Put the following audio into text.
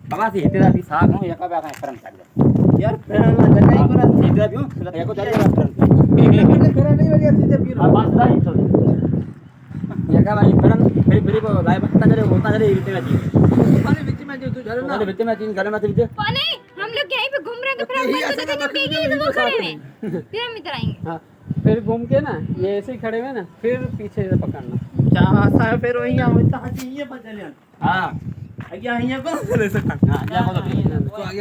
Makasih, itu tadi saat ya kau akan perang saja. Biar perang aja kau kurang tidak biu, ya kau jadi perang. Perang ini bagi kita biu. Apa sudah itu? Ya kau ini perang beri bo, lain kita jadi itu lagi. Paनी बीच में जो तू चल ना बीच में तीन घर में तो पानी हम लोग यहीं पे घूम रहे हैं फिर हमको तो जब कहेंगे तो वो खड़े हैं फिर हम इधर आएंगे हाँ फिर घूम के ना ये ऐसे ही खड़े हुए ना फिर पीछे से पकड़ना चाहा फिर वही हम इतना ये बदल हां अगे यहाँ को ले सकता हां जा बोलो